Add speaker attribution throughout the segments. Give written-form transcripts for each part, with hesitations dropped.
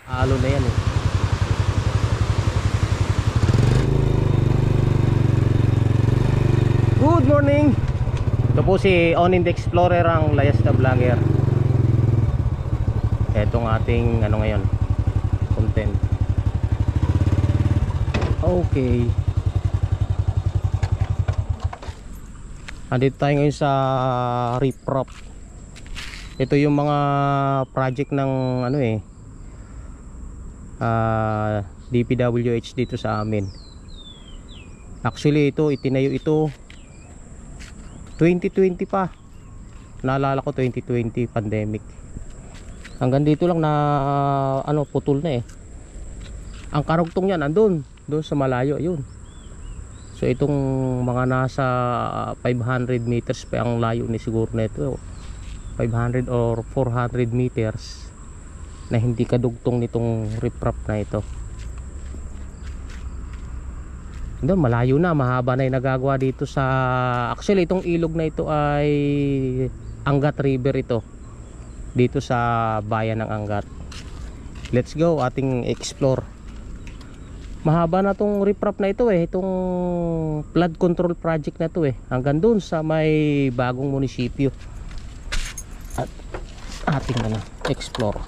Speaker 1: Alo na yan eh. Good morning. Ito po si Onin the Explorer, ang layas na vlogger. Etong ating ano ngayon, content. Okay. Andito tayo ngayon sa Riprap. Ito yung mga project ng ano eh, DPWH dito sa amin. Actually ito, itinayo ito 2020 pa. Naalala ko 2020 pandemic. Hanggang dito lang na ano, putol na eh. Ang karugtong niya nandun, doon sa malayo, ayun. So itong mga nasa 500 meters pa ang layo ni siguro nito. 500 or 400 meters na hindi kadugtong nitong riprap na ito. Doon malayo na, mahaba na yung nagagawa dito sa, actually itong ilog na ito ay Angat River ito, dito sa bayan ng Angat. Let's go, ating explore. Mahaba na tong riprap na ito eh, itong flood control project na ito eh, hanggang doon sa may bagong munisipyo. At ating ano, explore.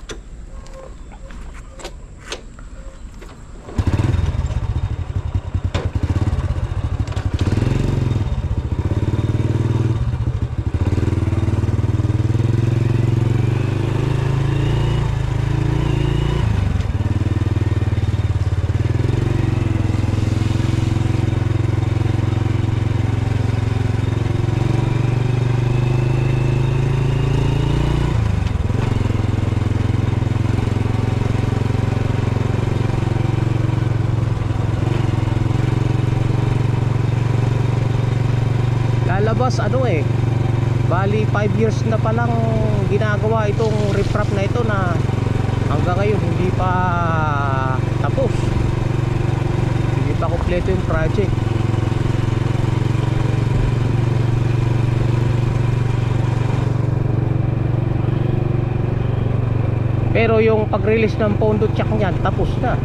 Speaker 1: Lalabas ano eh, bali 5 years na palang ginagawa itong riprap na ito na hanggang ngayon hindi pa tapos, hindi pa kompleto yung project. Pero yung pag-release ng pondo check niyan tapos na.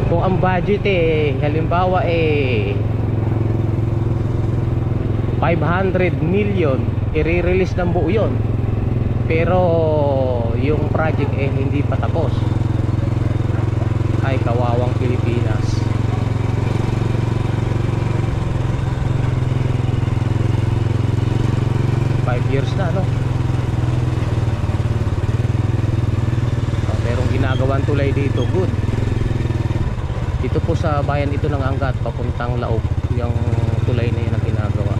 Speaker 1: Kung ang budget eh halimbawa eh 500 million, i-release ng buo yun. Pero yung project eh hindi pa tapos. Ay kawawang Pilipinas. Five years na no. Merong ginagawang tulay dito, good. Dito po sa bayan ito ng Angat papuntang Laog, yung tulay na yun ang ginagawa.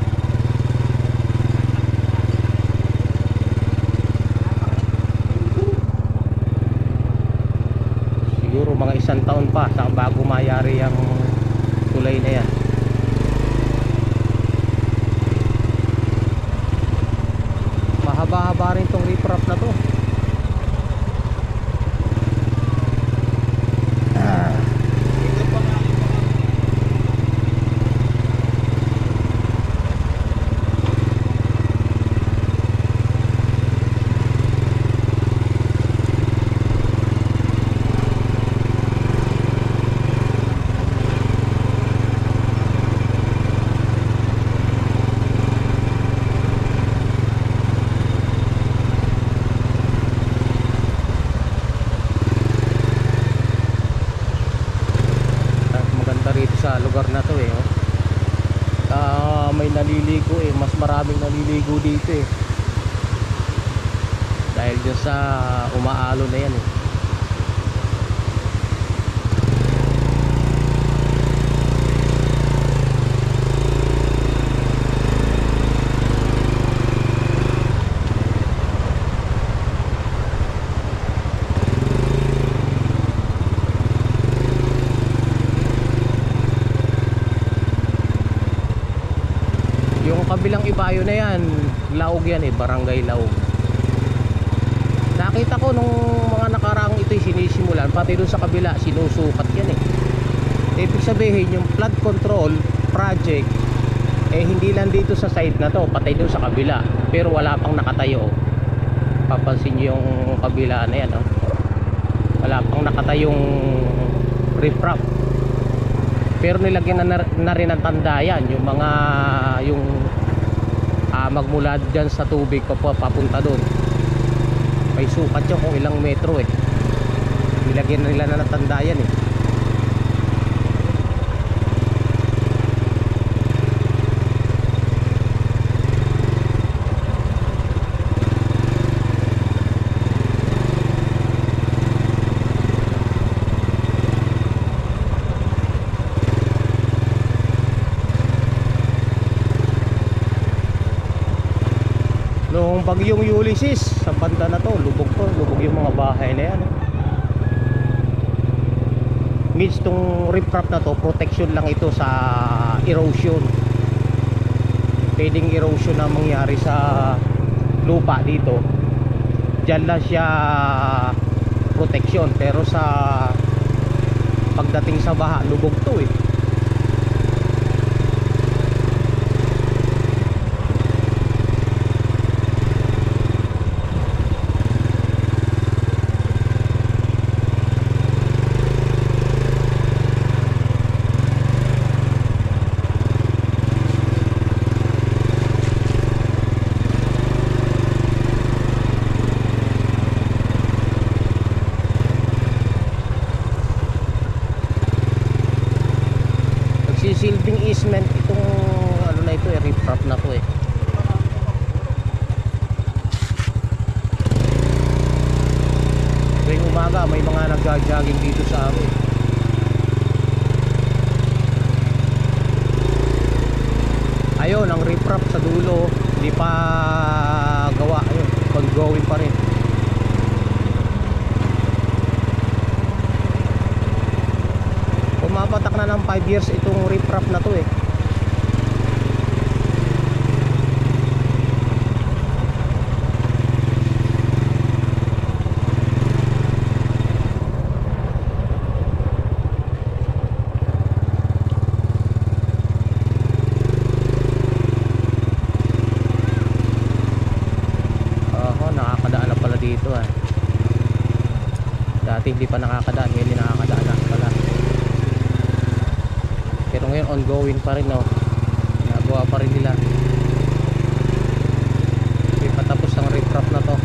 Speaker 1: Siguro mga 1 taon pa sa bago mayari yung tulay na yan. Mahaba-haba rin tong riprap na to. Sa lugar na to eh may naliligo eh, mas maraming naliligo dito eh dahil dyan sa umaalo na yan eh. Kabilang ibayo na yan, Laog yan eh, barangay Laog. Nakita ko nung mga nakaraang ito'y sinisimulan, pati dun sa kabila sinusukat yan eh. Ibig sabihin yung flood control project eh hindi lang dito sa side na to, patay dun sa kabila, pero wala pang nakatayo. Papansin nyo yung kabila na yan oh. Wala pang nakatayong riprap. Pero nilagyan na rin ng tanda yan, yung mga yung magmula dyan sa tubig papunta doon. May sukat yun kung ilang metro eh. Nilagyan nila na ng tanda yan eh. Noong bagyong Ulysses sa banda na to, lubog yung mga bahay na yan eh. Means tong riprap na to, protection lang ito sa erosion. Pwedeng erosion na mangyari sa lupa dito, diyan lang siya protection. Pero sa pagdating sa baha, lubog to eh. Silbing easement itong ano na ito eh, riprap na to eh. Tuwing umaga may mga nagja-jogging dito sa amin. Ayun, ang riprap sa dulo hindi pa gawa, ayun, ongoing pa rin. Mapatak na ng 5 years itong riprap na to eh. Nakakadaan na pala dito ah. Dati hindi pa nakakadaan, ngayon nakakadaan na pala. Pero ngayon ongoing pa rin, no? Ginagawa pa rin nila. Hindi pa tapos ang riprap na to.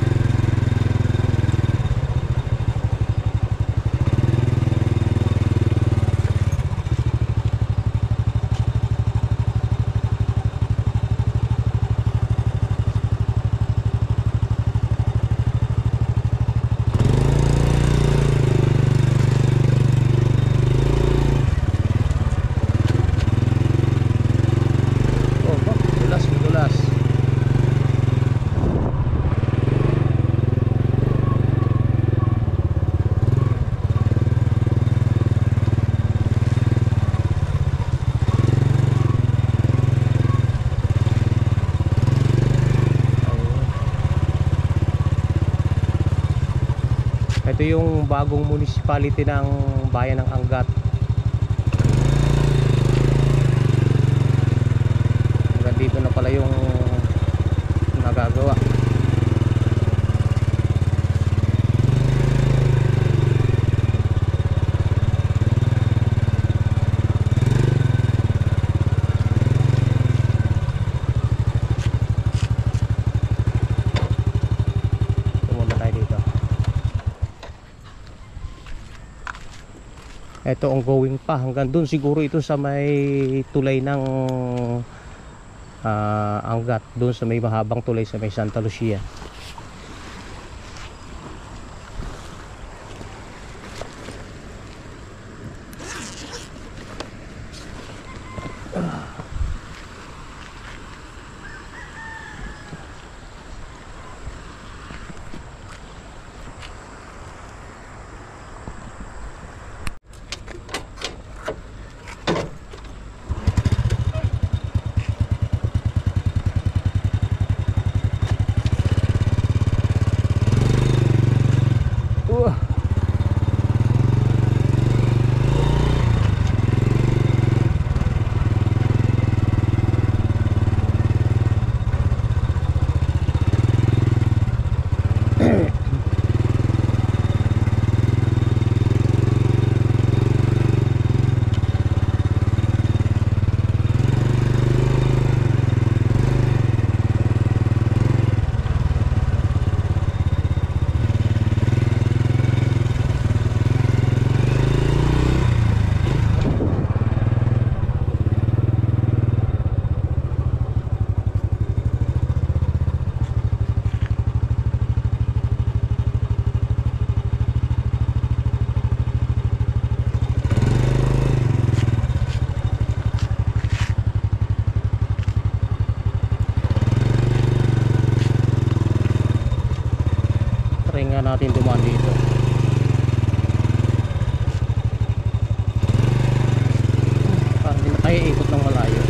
Speaker 1: Ito yung bagong municipality ng bayan ng Angat. Hanggang dito na pala yung nagagawa. Ito ongoing pa hanggang dun siguro ito sa may tulay ng Angat, dun sa may mahabang tulay sa may Santa Lucia. natin dumaan dito. Parang hindi na tayo ikot ng malayo.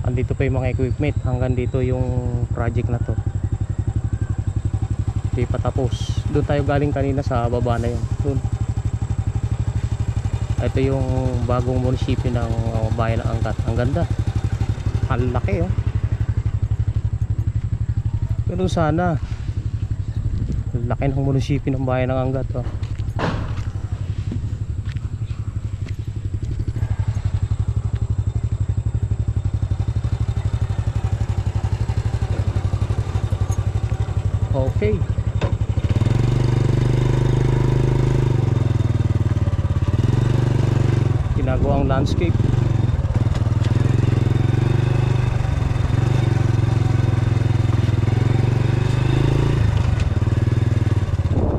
Speaker 1: Andito pa yung mga equipment. Hanggang dito yung project na to, hindi pa tapos. Doon tayo galing kanina sa baba na yun. Doon. Ito yung bagong munisipyo ng bayan ng Angat. Ang ganda, ang laki oh. Pero sana ang laki ng munisipyo ng bayan ng Angat oh. Okay. Ginagawang landscape.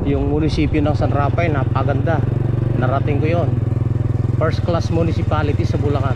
Speaker 1: Yung munisipyo ng San Rafael napaganda. Narating ko yon. First class municipality sa Bulacan.